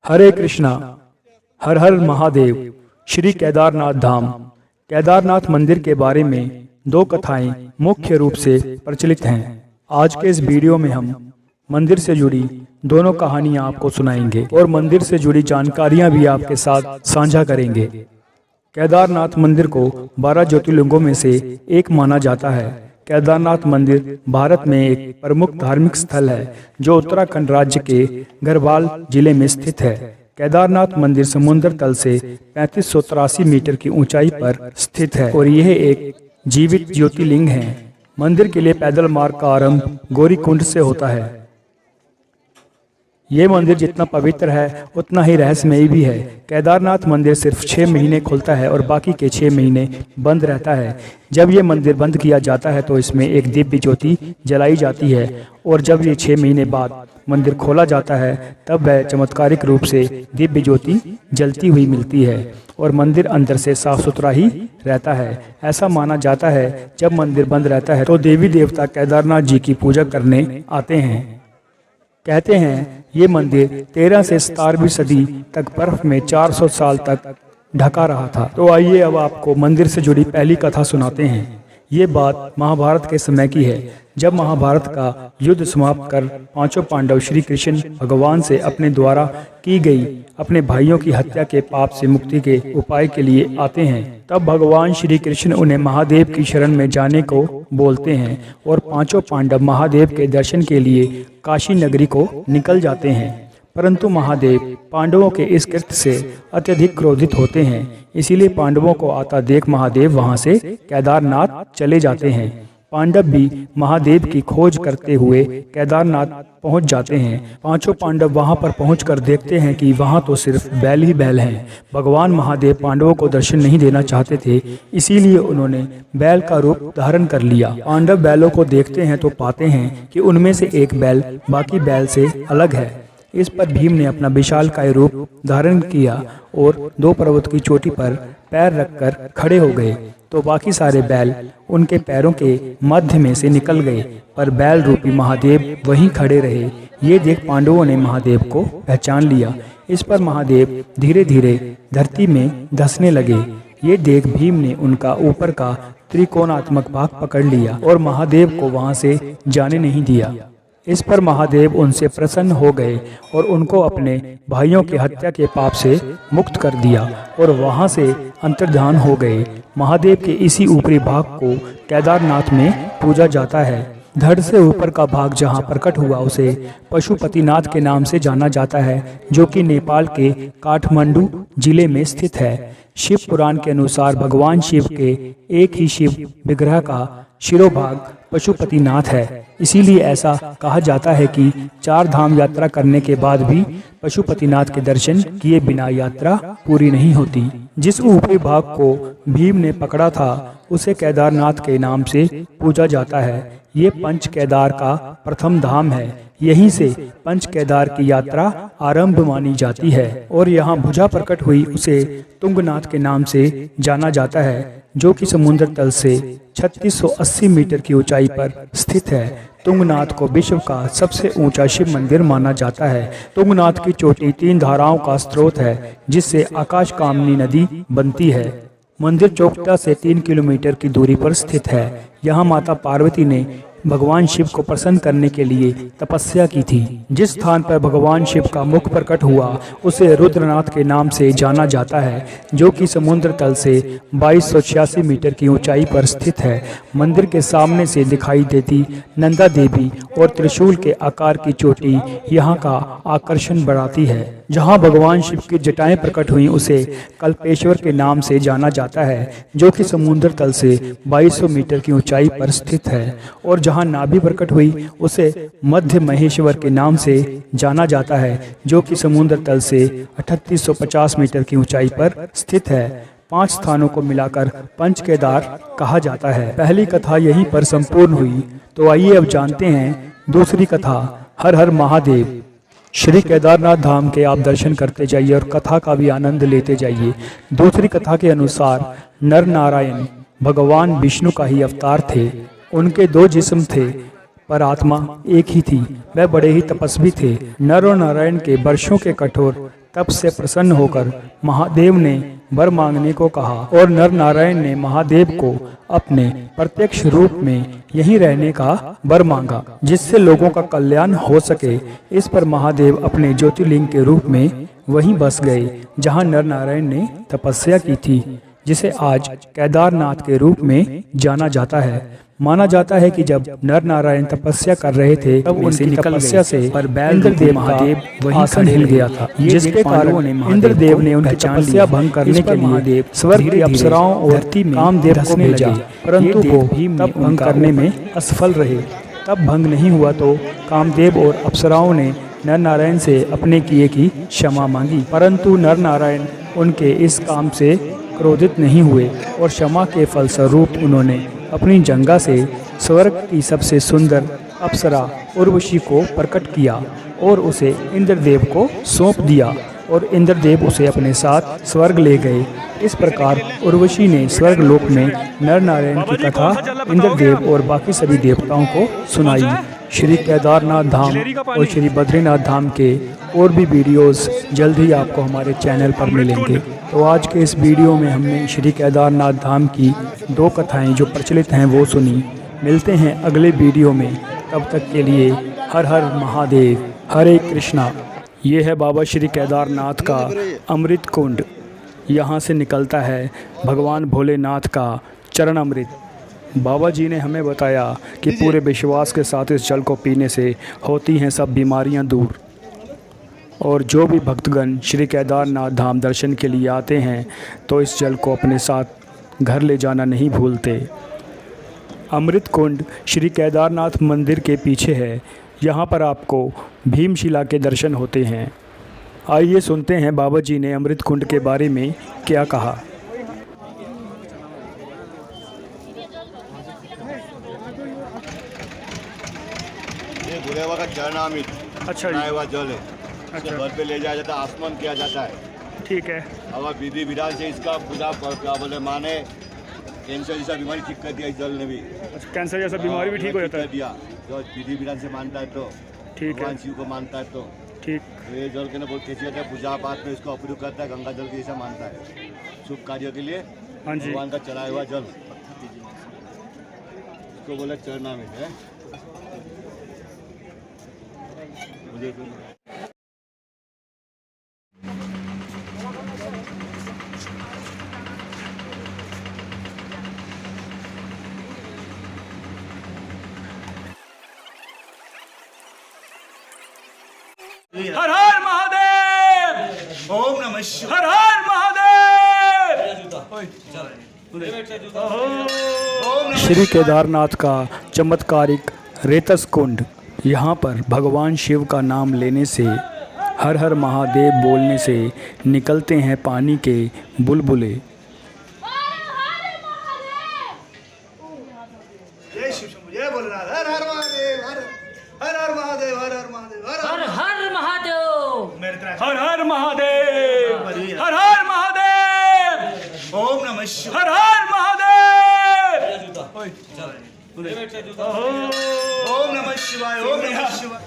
हरे कृष्णा। हर हर महादेव। श्री केदारनाथ धाम। केदारनाथ मंदिर के बारे में दो कथाएं मुख्य रूप से प्रचलित हैं। आज के इस वीडियो में हम मंदिर से जुड़ी दोनों कहानियां आपको सुनाएंगे और मंदिर से जुड़ी जानकारियां भी आपके साथ साझा करेंगे। केदारनाथ मंदिर को 12 ज्योतिर्लिंगों में से एक माना जाता है। केदारनाथ मंदिर भारत में एक प्रमुख धार्मिक स्थल है जो उत्तराखंड राज्य के गढ़वाल जिले में स्थित है। केदारनाथ मंदिर समुद्र तल से 3583 मीटर की ऊंचाई पर स्थित है और यह एक जीवित ज्योतिर्लिंग है। मंदिर के लिए पैदल मार्ग का आरंभ गौरीकुंड से होता है। ये मंदिर जितना पवित्र है उतना ही रहस्यमयी भी है। केदारनाथ मंदिर सिर्फ 6 महीने खुलता है और बाकी के 6 महीने बंद रहता है। जब ये मंदिर बंद किया जाता है तो इसमें एक दिव्य ज्योति जलाई जाती है और जब ये 6 महीने बाद मंदिर खोला जाता है तब वह चमत्कारिक रूप से दिव्य ज्योति जलती हुई मिलती है और मंदिर अंदर से साफ सुथरा ही रहता है। ऐसा माना जाता है जब मंदिर बंद रहता है तो देवी देवता केदारनाथ जी की पूजा करने आते हैं। कहते हैं ये मंदिर 13 से 17वीं सदी तक बर्फ में 400 साल तक ढका रहा था। तो आइए अब आपको मंदिर से जुड़ी पहली कथा सुनाते हैं। ये बात महाभारत के समय की है। जब महाभारत का युद्ध समाप्त कर 5 पांडव श्री कृष्ण भगवान से अपने द्वारा की गई अपने भाइयों की हत्या के पाप से मुक्ति के उपाय के लिए आते हैं, तब भगवान श्री कृष्ण उन्हें महादेव की शरण में जाने को बोलते हैं और 5 पांडव महादेव के दर्शन के लिए काशी नगरी को निकल जाते हैं। परंतु महादेव पांडवों के इस कृत्य से अत्यधिक क्रोधित होते हैं, इसीलिए पांडवों को आता देख महादेव वहां से केदारनाथ चले जाते हैं। पांडव भी महादेव की खोज करते हुए केदारनाथ पहुंच जाते हैं। 5 पांडव वहां पर पहुंचकर देखते हैं कि वहां तो सिर्फ बैल ही बैल हैं। भगवान महादेव पांडवों को दर्शन नहीं देना चाहते थे, इसीलिए उन्होंने बैल का रूप धारण कर लिया। पांडव बैलों को देखते हैं तो पाते हैं कि उनमें से एक बैल बाकी बैल से अलग है। इस पर भीम ने अपना विशालकाय रूप धारण किया और 2 पर्वत की चोटी पर पैर रखकर खड़े हो गए, तो बाकी सारे बैल उनके पैरों के मध्य में से निकल गए, पर बैल रूपी महादेव वहीं खड़े रहे। ये देख पांडवों ने महादेव को पहचान लिया। इस पर महादेव धीरे धीरे धरती में धंसने लगे। ये देख भीम ने उनका ऊपर का त्रिकोणात्मक भाग पकड़ लिया और महादेव को वहां से जाने नहीं दिया। इस पर महादेव उनसे प्रसन्न हो गए और उनको अपने भाइयों की हत्या के पाप से मुक्त कर दिया और वहां से अंतर्धान हो गए। महादेव के इसी ऊपरी भाग को केदारनाथ में पूजा जाता है। धड़ से ऊपर का भाग जहां प्रकट हुआ उसे पशुपतिनाथ के नाम से जाना जाता है, जो कि नेपाल के काठमांडू जिले में स्थित है। शिव पुराण के अनुसार भगवान शिव के एक ही शिव विग्रह का शिरोभाग पशुपतिनाथ है। इसीलिए ऐसा कहा जाता है कि 4 धाम यात्रा करने के बाद भी पशुपतिनाथ के दर्शन किए बिना यात्रा पूरी नहीं होती। जिस ऊपरी भाग को भीम ने पकड़ा था उसे केदारनाथ के नाम से पूजा जाता है। ये पंच केदार का प्रथम धाम है। यहीं से पंच केदार की यात्रा आरंभ मानी जाती है और यहाँ भुजा प्रकट हुई उसे तुंगनाथ के नाम से जाना जाता है, जो कि समुद्र तल से 3680 मीटर की ऊंचाई पर स्थित है। तुंगनाथ को विश्व का सबसे ऊंचा शिव मंदिर माना जाता है। तुंगनाथ की चोटी 3 धाराओं का स्रोत है, जिससे आकाशकामनी नदी बनती है। मंदिर चौकटा से 3 किलोमीटर की दूरी पर स्थित है। यहाँ माता पार्वती ने भगवान शिव को प्रसन्न करने के लिए तपस्या की थी। जिस स्थान पर भगवान शिव का मुख प्रकट हुआ उसे रुद्रनाथ के नाम से जाना जाता है, जो कि समुद्र तल से 2286 मीटर की ऊंचाई पर स्थित है। मंदिर के सामने से दिखाई देती नंदा देवी और त्रिशूल के आकार की चोटी यहाँ का आकर्षण बढ़ाती है। जहाँ भगवान शिव की जटाएं प्रकट हुई उसे कल्पेश्वर के नाम से जाना जाता है, जो कि समुद्र तल से 2200 मीटर की ऊंचाई पर स्थित है। और जहाँ नाभि प्रकट हुई उसे मध्य महेश्वर के नाम से जाना जाता है, जो कि समुद्र तल से 3850 मीटर की ऊंचाई पर स्थित है। 5 स्थानों को मिलाकर पंच केदार कहा जाता है। पहली कथा यहीं पर संपूर्ण हुई। तो आइए अब जानते हैं दूसरी कथा। हर हर महादेव। श्री केदारनाथ धाम के आप दर्शन करते जाइए और कथा का भी आनंद लेते जाइए। दूसरी कथा के अनुसार नर नारायण भगवान विष्णु का ही अवतार थे। उनके 2 जिस्म थे, पर आत्मा एक ही थी। वह बड़े ही तपस्वी थे। नर और नारायण के वर्षों के कठोर तब से प्रसन्न होकर महादेव ने वर मांगने को कहा और नर नारायण ने महादेव को अपने प्रत्यक्ष रूप में यहीं रहने का वर मांगा, जिससे लोगों का कल्याण हो सके। इस पर महादेव अपने ज्योतिर्लिंग के रूप में वहीं बस गए जहां नर नारायण ने तपस्या की थी, जिसे आज केदारनाथ के रूप में जाना जाता है। माना जाता है कि जब नर नारायण तपस्या कर रहे थे तब उनकी तपस्या से इंद्रदेव महादेव वहीं आसन हिल गया था, जिसके कारण इंद्रदेव ने उनकी तपस्या भंग करने के लिए स्वर्ग की अप्सराओं और कामदेव को भेजा, परंतु वो तब भंग करने में असफल रहे। तब भंग नहीं हुआ तो कामदेव और अप्सराओं ने नर नारायण से अपने किए की क्षमा मांगी, परंतु नर नारायण उनके इस काम से क्रोधित नहीं हुए और क्षमा के फलस्वरूप उन्होंने अपनी जंघा से स्वर्ग की सबसे सुंदर अप्सरा उर्वशी को प्रकट किया और उसे इंद्रदेव को सौंप दिया और इंद्रदेव उसे अपने साथ स्वर्ग ले गए। इस प्रकार उर्वशी ने स्वर्ग लोक में नर नारायण की कथा इंद्रदेव और बाकी सभी देवताओं को सुनाई। श्री केदारनाथ धाम और श्री बद्रीनाथ धाम के और भी वीडियोस जल्द ही आपको हमारे चैनल पर मिलेंगे। तो आज के इस वीडियो में हमने श्री केदारनाथ धाम की 2 कथाएं जो प्रचलित हैं वो सुनी। मिलते हैं अगले वीडियो में, तब तक के लिए हर हर महादेव, हरे कृष्णा। ये है बाबा श्री केदारनाथ का अमृत कुंड। यहाँ से निकलता है भगवान भोलेनाथ का चरण अमृत। बाबा जी ने हमें बताया कि पूरे विश्वास के साथ इस जल को पीने से होती हैं सब बीमारियां दूर, और जो भी भक्तगण श्री केदारनाथ धाम दर्शन के लिए आते हैं तो इस जल को अपने साथ घर ले जाना नहीं भूलते। अमृत कुंड श्री केदारनाथ मंदिर के पीछे है। यहाँ पर आपको भीमशिला के दर्शन होते हैं। आइए सुनते हैं बाबा जी ने अमृत कुंड के बारे में क्या कहा। भोले बाबा का चरणामृत, अच्छा बनाया हुआ जल है। अच्छा, घर पे ले जाया जाता है, आसमन किया जाता है। ठीक है। अब विधि विधान से इसका पूजा क्या बोले माने कैंसर जैसा बीमारी ठीक कर दिया इस जल ने भी। अच्छा, कैंसर जैसा बीमारी भी ठीक हो जाता है। दिया जो विधि विधान से मानता है तो ठीक है। भगवान शिव को मानता है तो ठीक। तो ये जल के ना बहुत कैसी है, पूजा पाठ में इसका उपयोग करता है, गंगा जल के जैसा मानता है शुभ कार्य के लिए। हाँ जी। भगवान का चढ़ाया हुआ जल इसको बोले चरणामृत है। मुझे हर हर महादेव, ओम नमः शिवाय। हर हर महादेव। श्री केदारनाथ का चमत्कारिक रेतस कुंड। यहाँ पर भगवान शिव का नाम लेने से, हर हर महादेव बोलने से निकलते हैं पानी के बुलबुले। जय शिव शंभू, जय भोलेनाथ। हर हर महादेव, हर हर महादेव, हर हर महादेव, हर हर महादेव, मेरे तरह हर हर महादेव, हर हर महादेव, ओम नमः शिवाय। हर हर महादेव। ओम नमः शिवाय, ओम नमः शिवाय।